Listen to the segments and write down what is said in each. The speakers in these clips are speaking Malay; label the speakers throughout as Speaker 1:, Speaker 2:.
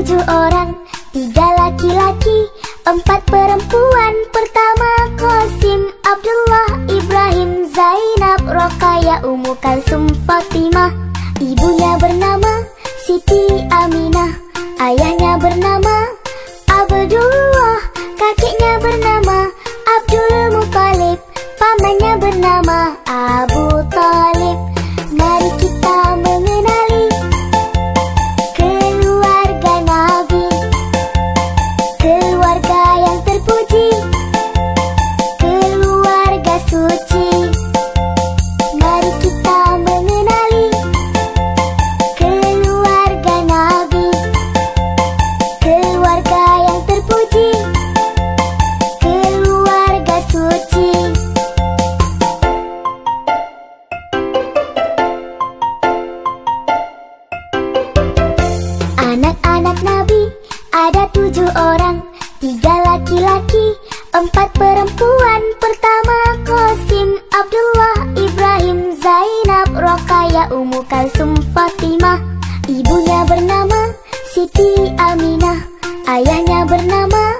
Speaker 1: 7 orang, 3 laki-laki, 4 perempuan. Pertama Qasim, Abdullah, Ibrahim, Zainab, Roqayah, Ummu Kalsum, Fatimah. Ibunya bernama Siti Aminah, ayahnya bernama Abdullah, kakeknya bernama Abdul Muthalib, pamannya bernama Abu Talib. Mari kita mengenali keluarga Nabi, keluarga yang terpuji, keluarga suci. Mari kita mengenali keluarga Nabi, keluarga yang terpuji, keluarga suci. Anak-anak Nabi ada 7 orang, 3 laki-laki, 4 perempuan. Pertama Qasim, Abdullah, Ibrahim, Zainab, Roqayah, Ummu Kalsum, Fatimah. Ibunya bernama Siti Aminah, ayahnya bernama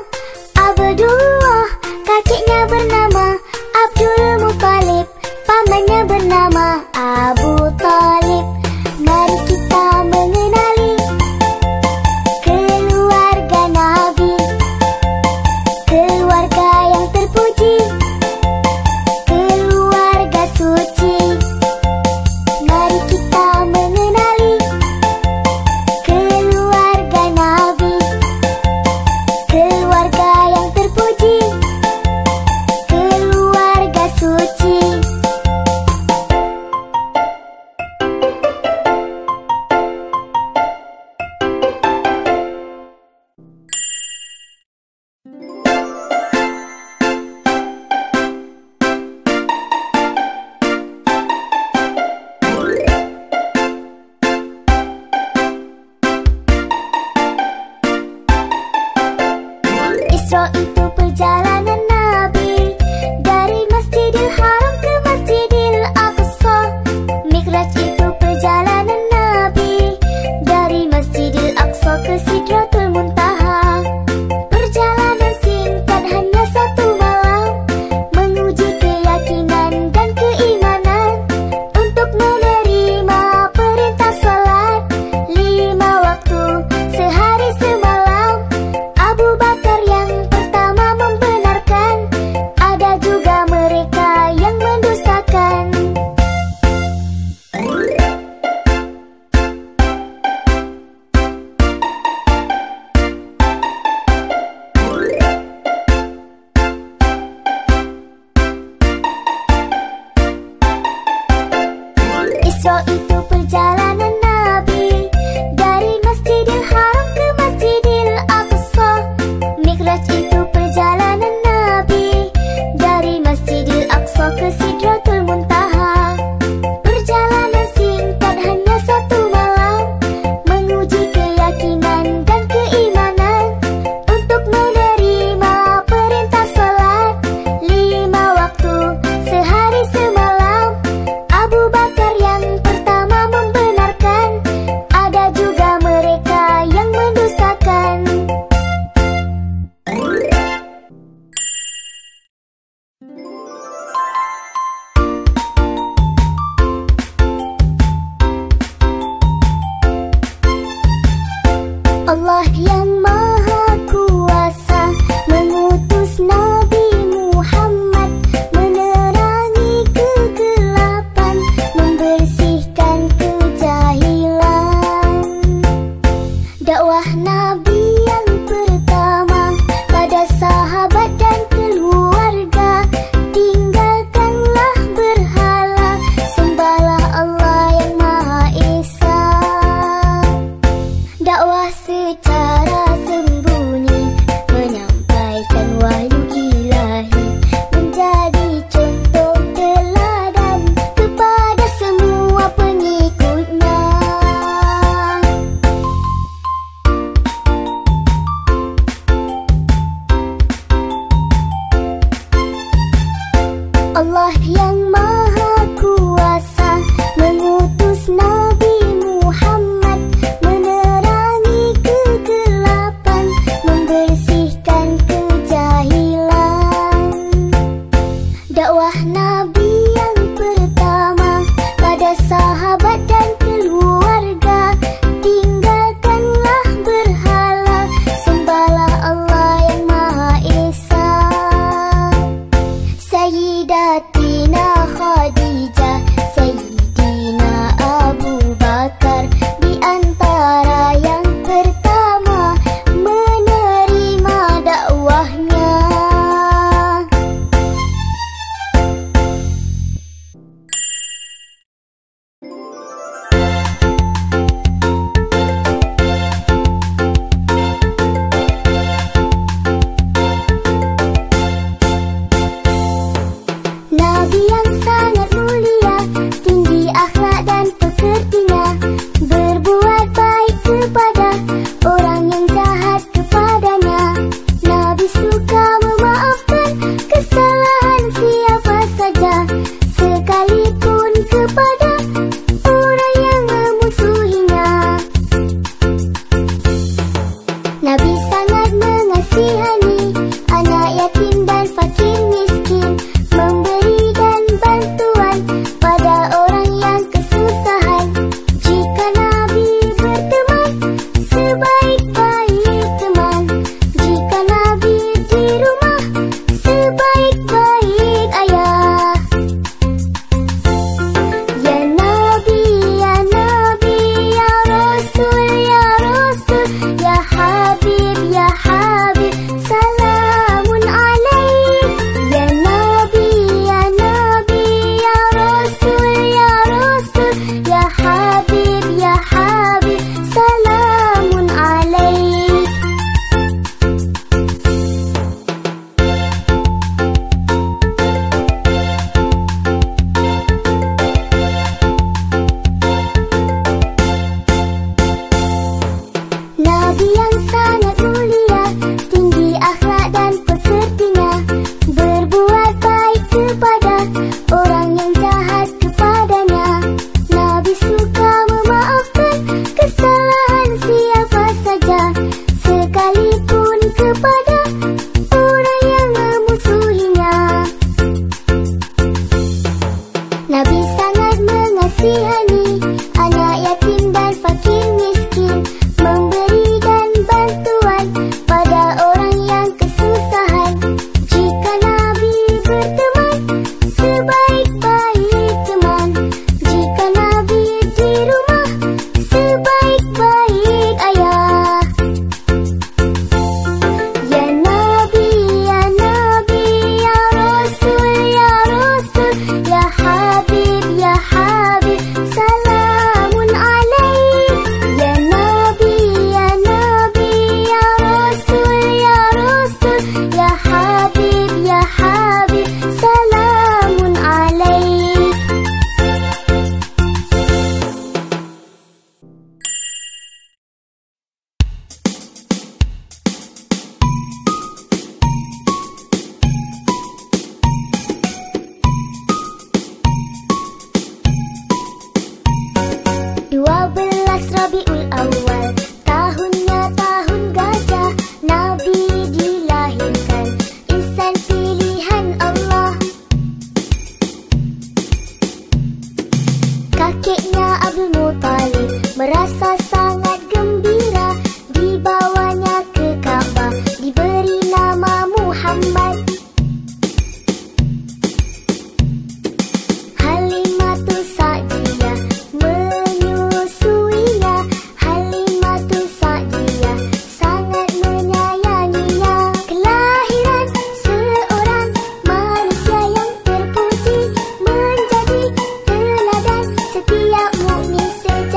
Speaker 1: Abdullah, kakeknya bernama Abdul Muthalib, pamannya bernama Abu Talib. Mari kita mengenali keluarga Nabi, keluarga yang terpuji, keluarga suci. Mari kita mengenali keluarga Nabi, keluarga yang terpuji, keluarga suci. Isra itu perjalanan Nabi dari Masjidil Haram ke Masjidil Aqsa. Mi'raj itu perjalanan Nabi dari Masjidil Aqsa ke Sidratul Muntaha. Perjalanan singkat hanya 1 malam, menguji keyakinan dan keimanan untuk menerima perintah salat 5 waktu sehari semalam. Abu Bakar yang pertama membenarkan, ada juga mereka yang mendustakan. Isra itu perjalanan Nabi dari Masjidil Haram ke Masjidil Aqsa. Mi'raj itu perjalanan Nabi dari Masjidil Aqsa ke Sidratul Muntaha. Perjalanan singkat hanya 1 malam, menguji keyakinan dan keimanan untuk menerima perintah salat 5 waktu sehari semalam. Abu Bakar yang pertama membenarkan, ada juga mereka yang mendustakan. Allah yang Maha Kuasa mengutus Nabi Muhammad menerangi kegelapan, membersihkan kejahilan. Dakwah Nabi yang pertama pada sahabat dan keluarga, tinggalkanlah berhala, sembahlah Allah yang Maha Esa. Dakwah secara sembunyi, menyampaikan wahyu ilahi, menjadi contoh teladan kepada semua pengikutnya. Allah yang Maha Kuasa mengutus Nabi Muhammad menerangi kegelapan, sangat mulia, tinggi akhlak dan pekertinya, berbuat baik kepada orang yang jahat kepadanya. Nabi suka memaafkan kesalahan siapa saja, sekalipun kepada orang yang memusuhinya. Nabi sangat mengasihani anak yatim dan fakir miskin, memberi dan bantuan pada orang yang kesusahan. Jika Nabi berteman, sebaik-baik teman. Jika Nabi di rumah, sebaik-baik ayah. Ya Nabi, ya Nabi, ya Rasul, ya Rasul, ya Habib, ya Habib, salamun alaik. Ya Nabi, ya Nabi, ya Rasul, ya Rasul, ya Habib, ya Habib, salamun alaik. Nabi yang sangat mulia, tinggi akhlak dan pekertinya, berbuat baik kepada orang yang jahat kepadanya. Nabi suka memaafkan kesalahan siapa saja, sekalipun kepada orang yang memusuhinya. Nabi sangat mengasihani anak yatim dan fakir miskin, memberi dan bantuan pada orang yang kesusahan. Jika Nabi berteman, sebaik-baik teman. Jika Nabi di rumah, sebaik-baik ayah. Ya Nabi, ya Nabi, ya Rasul, ya Rasul, ya Habib, ya Habib, salamun alaik. Ya Nabi, ya Nabi, ya Rasul, ya Rasul, ya Habib, ya Habib, salamun alaik. Rabiul Awal, tahunnya tahun gajah, Nabi dilahirkan, insan pilihan Allah. Kakeknya Abdul Muttalib merasa sangat gembira, dibawanya ke Ka'bah, diberi nama Muhammad. Halimatus Sa'diyah menyusuinya, Halimatus Sa'diyah sangat menyayanginya. Kelahiran seorang manusia yang terpuji, menjadi teladan setiap mukmin sejati.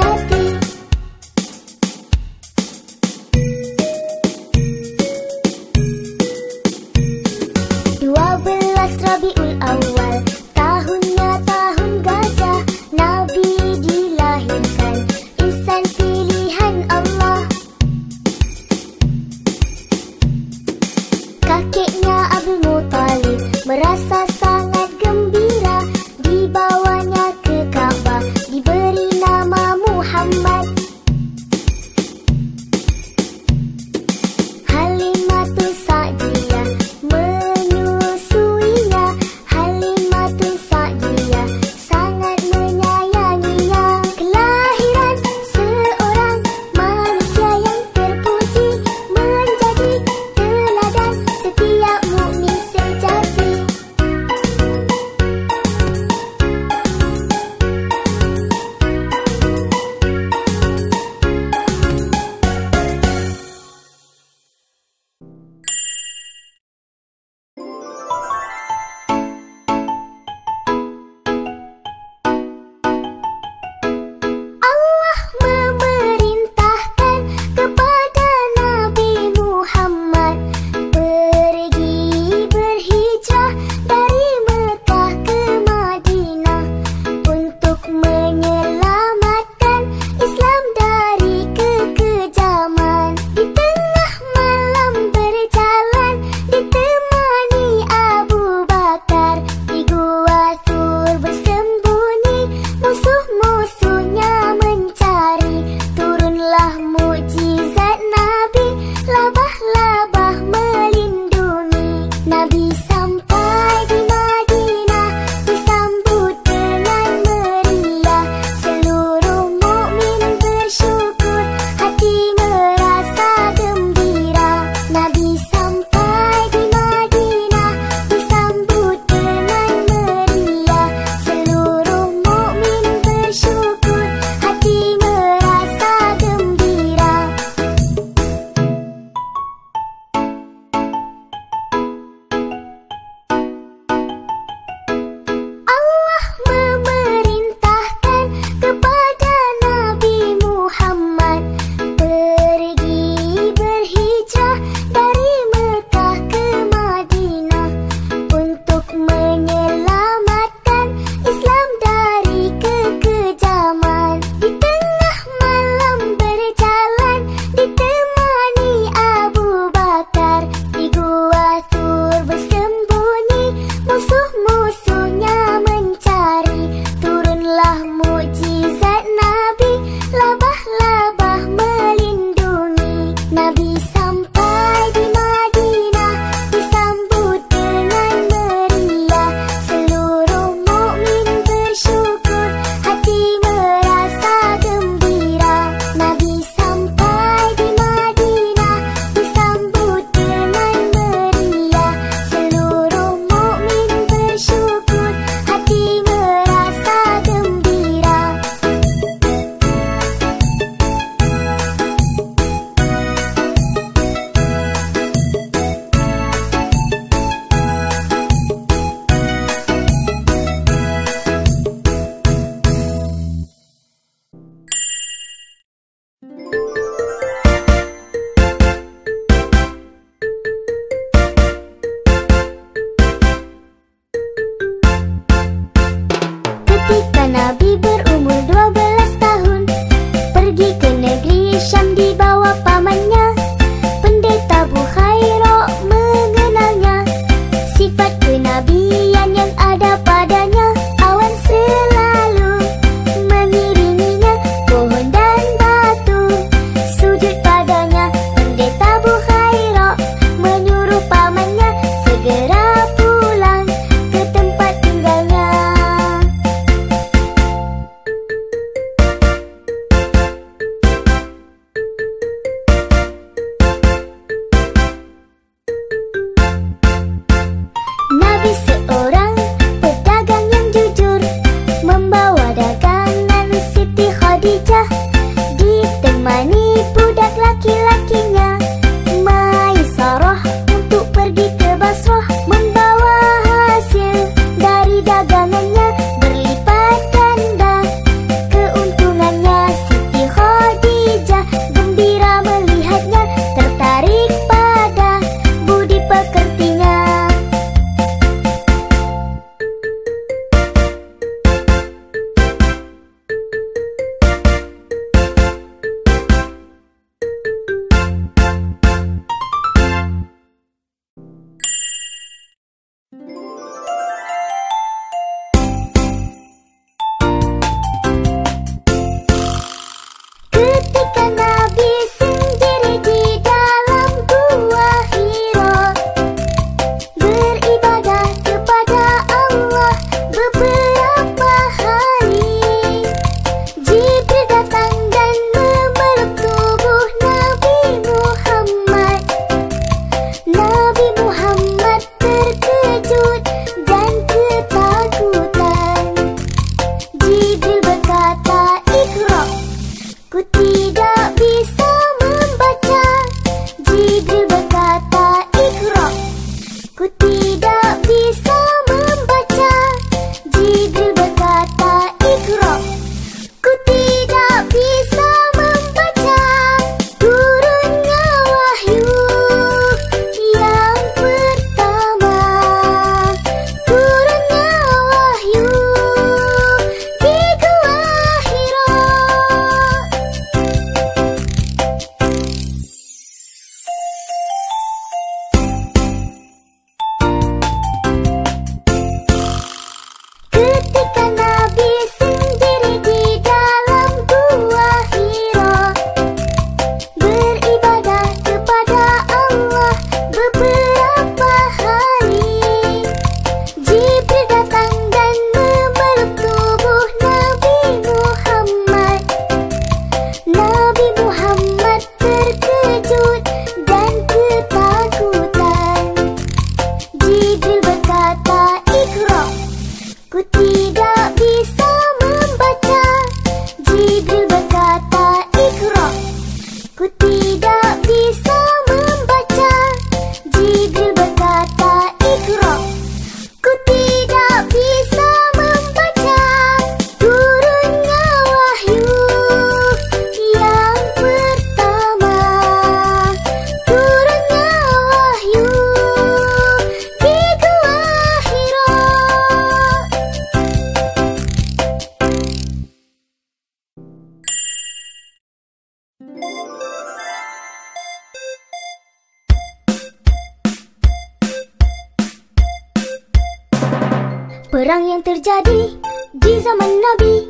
Speaker 1: Perang yang terjadi di zaman Nabi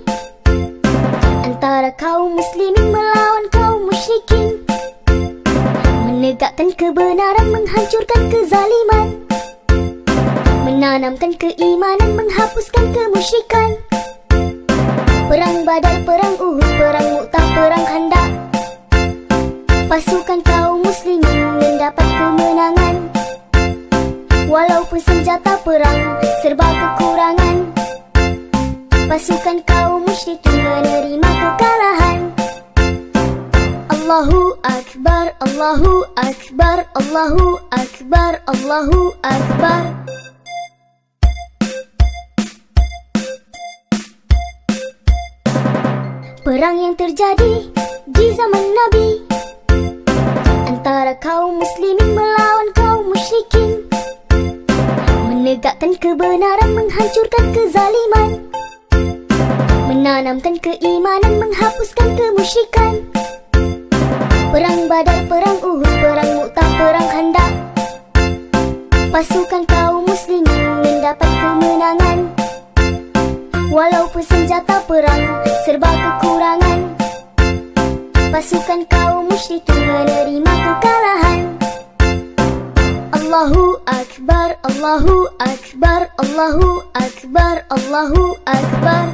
Speaker 1: antara kaum muslimin melawan kaum musyrikin, menegakkan kebenaran, menghancurkan kezaliman, menanamkan keimanan, menghapuskan kemusyrikan. Perang Badar, perang Uhud, perang Mu'tah, perang Khandaq, pasukan kaum muslimin mendapat kemenangan. Walaupun senjata perang serba kekurangan, pasukan kaum musyrikin menerima kekalahan. Allahu Akbar, Allahu Akbar, Allahu Akbar, Allahu Akbar. Perang yang terjadi di zaman Nabi antara kaum muslimin melawan kaum musyrikin, menegakkan kebenaran, menghancurkan kezaliman, menanamkan keimanan, menghapuskan kemusyrikan. Perang Badar, perang Uhud, perang Mu'tah, perang Khandaq, pasukan kaum muslimin mendapat kemenangan. Walaupun senjata perang serba kekurangan, pasukan kaum musyrikin menerima kekalahan. Allahu Akbar, Allahu Akbar, Allahu Akbar, Allahu Akbar.